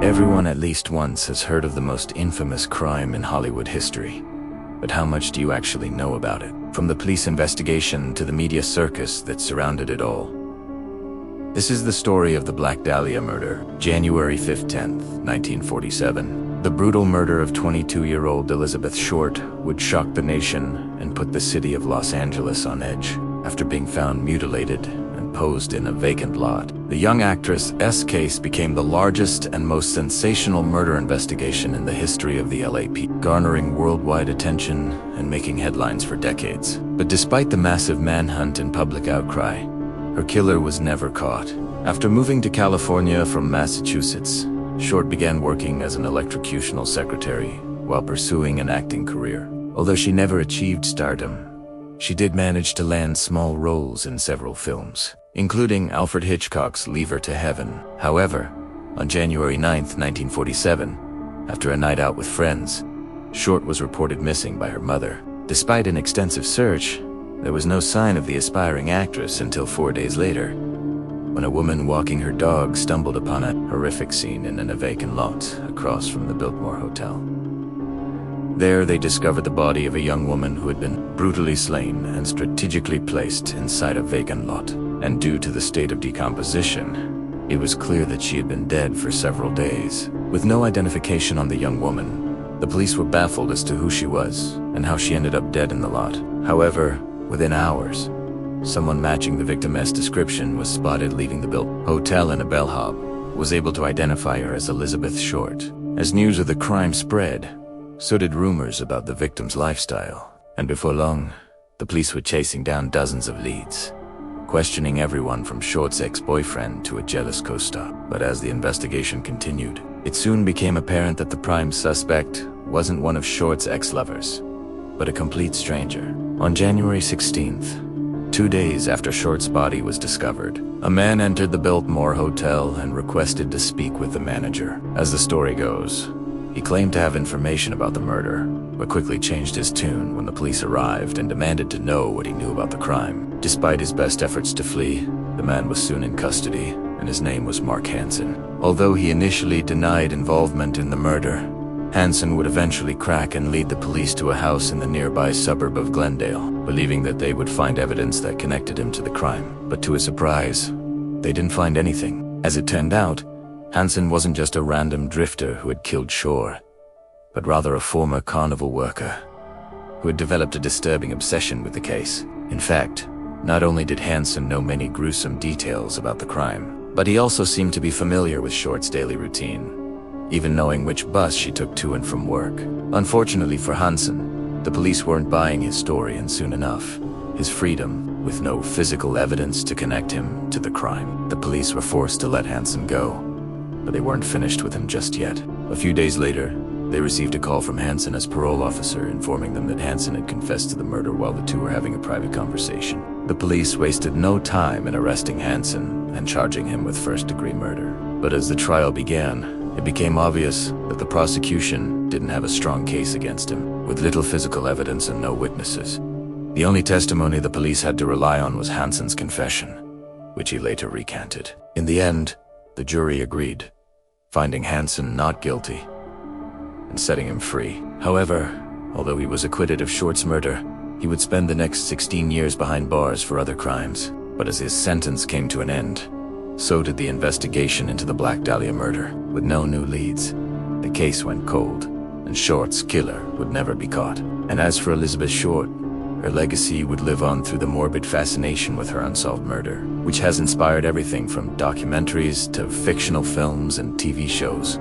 Everyone at least once has heard of the most infamous crime in Hollywood history. But how much do you actually know about it? From the police investigation to the media circus that surrounded it all. This is the story of the Black Dahlia Murder, January 10th, 1947. The brutal murder of 22-year-old Elizabeth Short would shock the nation and put the city of Los Angeles on edge. After being found mutilated and posed in a vacant lot, the young actress's case became the largest and most sensational murder investigation in the history of the LAPD, garnering worldwide attention and making headlines for decades. But despite the massive manhunt and public outcry, her killer was never caught. After moving to California from Massachusetts, Short began working as an electrocutional secretary while pursuing an acting career. Although she never achieved stardom, she did manage to land small roles in several films, including Alfred Hitchcock's Leave Her to Heaven. However, on January 9th, 1947, after a night out with friends, Short was reported missing by her mother. Despite an extensive search, there was no sign of the aspiring actress until 4 days later, when a woman walking her dog stumbled upon a horrific scene in a vacant lot across from the Biltmore Hotel. There they discovered the body of a young woman who had been brutally slain and strategically placed inside a vacant lot. And due to the state of decomposition, it was clear that she had been dead for several days. With no identification on the young woman, the police were baffled as to who she was and how she ended up dead in the lot. However, within hours, someone matching the victim's description was spotted leaving the Biltmore Hotel in a bellhop, was able to identify her as Elizabeth Short. As news of the crime spread, so did rumors about the victim's lifestyle. And before long, the police were chasing down dozens of leads, questioning everyone from Short's ex-boyfriend to a jealous co-star. But as the investigation continued, it soon became apparent that the prime suspect wasn't one of Short's ex-lovers, but a complete stranger. On January 16th, 2 days after Short's body was discovered, a man entered the Biltmore Hotel and requested to speak with the manager. As the story goes, he claimed to have information about the murder, but quickly changed his tune when the police arrived and demanded to know what he knew about the crime. Despite his best efforts to flee, the man was soon in custody, and his name was Mark Hansen. Although he initially denied involvement in the murder, Hansen would eventually crack and lead the police to a house in the nearby suburb of Glendale, believing that they would find evidence that connected him to the crime. But to his surprise, they didn't find anything. As it turned out, Hansen wasn't just a random drifter who had killed Shore, but rather a former carnival worker who had developed a disturbing obsession with the case. In fact, not only did Hansen know many gruesome details about the crime, but he also seemed to be familiar with Short's daily routine, even knowing which bus she took to and from work. Unfortunately for Hansen, the police weren't buying his story, and soon enough, his freedom, with no physical evidence to connect him to the crime. The police were forced to let Hansen go, but they weren't finished with him just yet. A few days later, they received a call from Hansen's parole officer informing them that Hansen had confessed to the murder while the two were having a private conversation. The police wasted no time in arresting Hansen and charging him with first-degree murder. But as the trial began, it became obvious that the prosecution didn't have a strong case against him. With little physical evidence and no witnesses, the only testimony the police had to rely on was Hansen's confession, which he later recanted. In the end, the jury agreed, finding Hansen not guilty and setting him free. However, although he was acquitted of Short's murder, he would spend the next 16 years behind bars for other crimes. But as his sentence came to an end, so did the investigation into the Black Dahlia murder. With no new leads, the case went cold, and Short's killer would never be caught. And as for Elizabeth Short, her legacy would live on through the morbid fascination with her unsolved murder, which has inspired everything from documentaries to fictional films and TV shows.